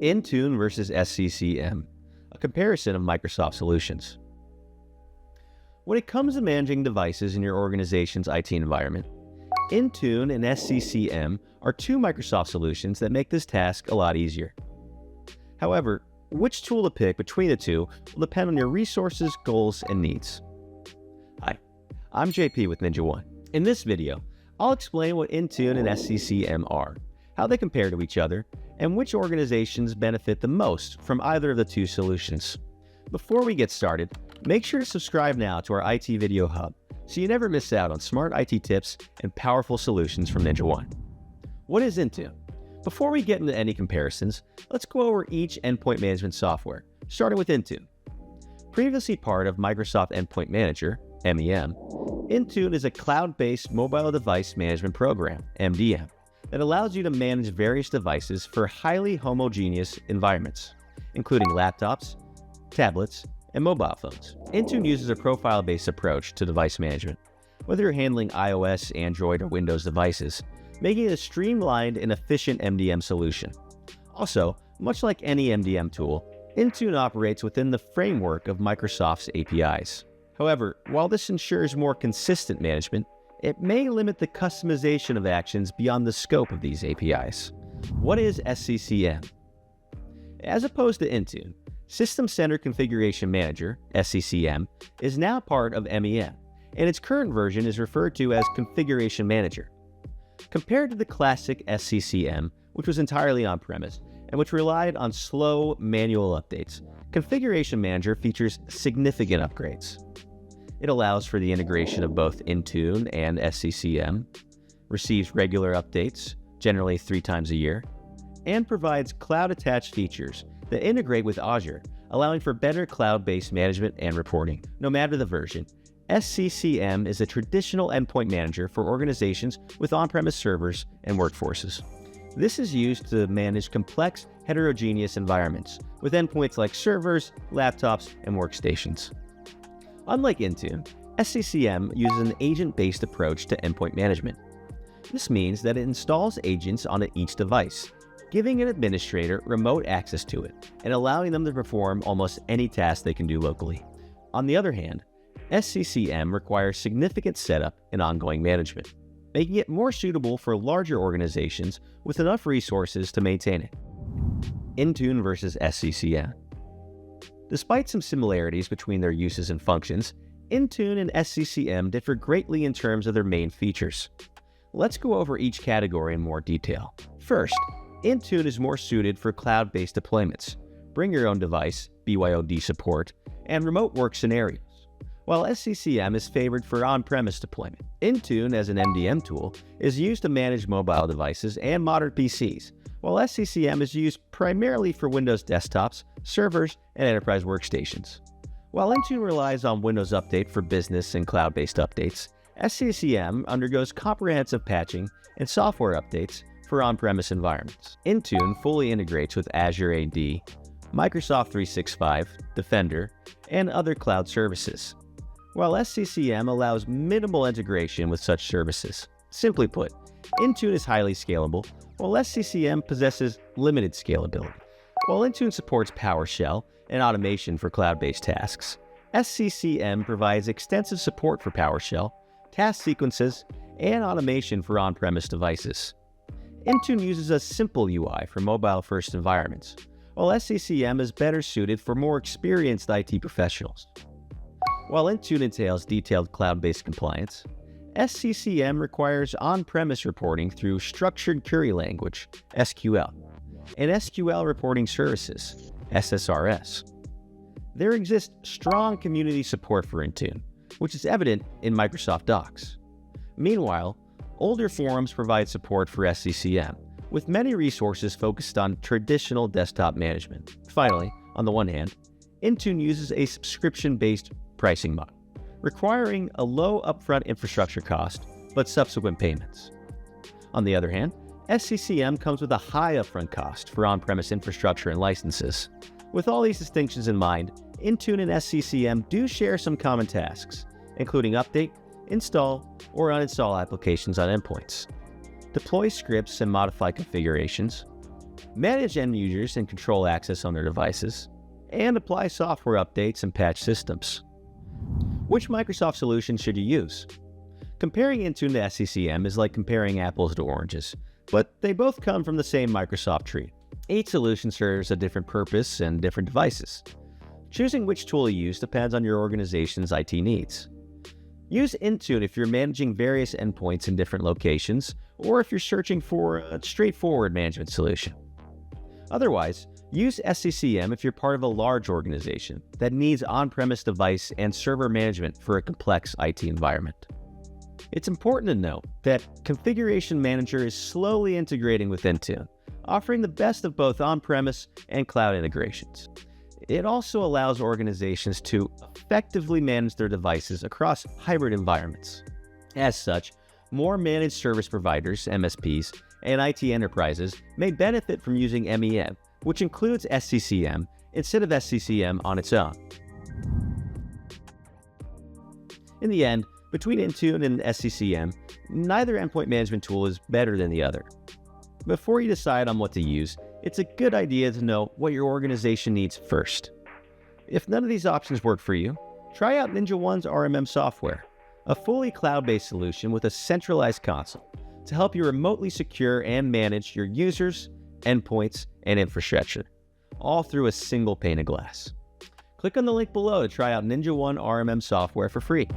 Intune versus SCCM, a comparison of Microsoft solutions. When it comes to managing devices in your organization's IT environment, Intune and SCCM are two Microsoft solutions that make this task a lot easier. However, which tool to pick between the two will depend on your resources, goals, and needs. Hi, I'm JP with Ninja One. In this video, I'll explain what Intune and SCCM are, how they compare to each other, and which organizations benefit the most from either of the two solutions. Before we get started, make sure to subscribe now to our IT Video Hub so you never miss out on smart IT tips and powerful solutions from Ninja One. What is Intune? Before we get into any comparisons, let's go over each endpoint management software, starting with Intune. Previously part of Microsoft Endpoint Manager, MEM, Intune is a cloud-based mobile device management program, MDM, that allows you to manage various devices for highly homogeneous environments, including laptops, tablets, and mobile phones. Intune uses a profile-based approach to device management, whether you're handling iOS, Android, or Windows devices, making it a streamlined and efficient MDM solution. Also, much like any MDM tool, Intune operates within the framework of Microsoft's APIs. However, while this ensures more consistent management, it may limit the customization of actions beyond the scope of these APIs. What is SCCM? As opposed to Intune, System Center Configuration Manager, SCCM, is now part of MEM, and its current version is referred to as Configuration Manager. Compared to the classic SCCM, which was entirely on-premise, and which relied on slow manual updates, Configuration Manager features significant upgrades. It allows for the integration of both Intune and SCCM, receives regular updates, generally 3 times a year, and provides cloud-attached features that integrate with Azure, allowing for better cloud-based management and reporting. No matter the version, SCCM is a traditional endpoint manager for organizations with on-premise servers and workforces. This is used to manage complex, heterogeneous environments with endpoints like servers, laptops, and workstations. Unlike Intune, SCCM uses an agent-based approach to endpoint management. This means that it installs agents on each device, giving an administrator remote access to it and allowing them to perform almost any task they can do locally. On the other hand, SCCM requires significant setup and ongoing management, making it more suitable for larger organizations with enough resources to maintain it. Intune versus SCCM. Despite some similarities between their uses and functions, Intune and SCCM differ greatly in terms of their main features. Let's go over each category in more detail. First, Intune is more suited for cloud-based deployments, bring your own device, BYOD support, and remote work scenarios, while SCCM is favored for on-premise deployment. Intune, as an MDM tool, is used to manage mobile devices and modern PCs, while SCCM is used primarily for Windows desktops, servers, and enterprise workstations. While Intune relies on Windows Update for business and cloud-based updates, SCCM undergoes comprehensive patching and software updates for on-premise environments. Intune fully integrates with Azure AD, Microsoft 365, Defender, and other cloud services, while SCCM allows minimal integration with such services. Simply put, Intune is highly scalable, while SCCM possesses limited scalability. While Intune supports PowerShell and automation for cloud-based tasks, SCCM provides extensive support for PowerShell, task sequences, and automation for on-premise devices. Intune uses a simple UI for mobile-first environments, while SCCM is better suited for more experienced IT professionals. While Intune entails detailed cloud-based compliance, SCCM requires on-premise reporting through Structured Query Language, SQL, and SQL Reporting Services, SSRS. There exists strong community support for Intune, which is evident in Microsoft Docs. Meanwhile, older forums provide support for SCCM, with many resources focused on traditional desktop management. Finally, on the one hand, Intune uses a subscription-based pricing model, requiring a low upfront infrastructure cost, but subsequent payments. On the other hand, SCCM comes with a high upfront cost for on-premise infrastructure and licenses. With all these distinctions in mind, Intune and SCCM do share some common tasks, including update, install, or uninstall applications on endpoints, deploy scripts and modify configurations, manage end users and control access on their devices, and apply software updates and patch systems. Which Microsoft solution should you use? Comparing Intune to SCCM is like comparing apples to oranges, but they both come from the same Microsoft tree. Each solution serves a different purpose and different devices. Choosing which tool to use depends on your organization's IT needs. Use Intune if you're managing various endpoints in different locations, or if you're searching for a straightforward management solution. Otherwise, use SCCM if you're part of a large organization that needs on-premise device and server management for a complex IT environment. It's important to note that Configuration Manager is slowly integrating with Intune, offering the best of both on-premise and cloud integrations. It also allows organizations to effectively manage their devices across hybrid environments. As such, more managed service providers, MSPs, and IT enterprises may benefit from using MEM, which includes SCCM, instead of SCCM on its own. In the end, between Intune and SCCM, neither endpoint management tool is better than the other. Before you decide on what to use, it's a good idea to know what your organization needs first. If none of these options work for you, try out NinjaOne's RMM software, a fully cloud-based solution with a centralized console to help you remotely secure and manage your users, endpoints, and infrastructure, all through a single pane of glass. Click on the link below to try out NinjaOne RMM software for free.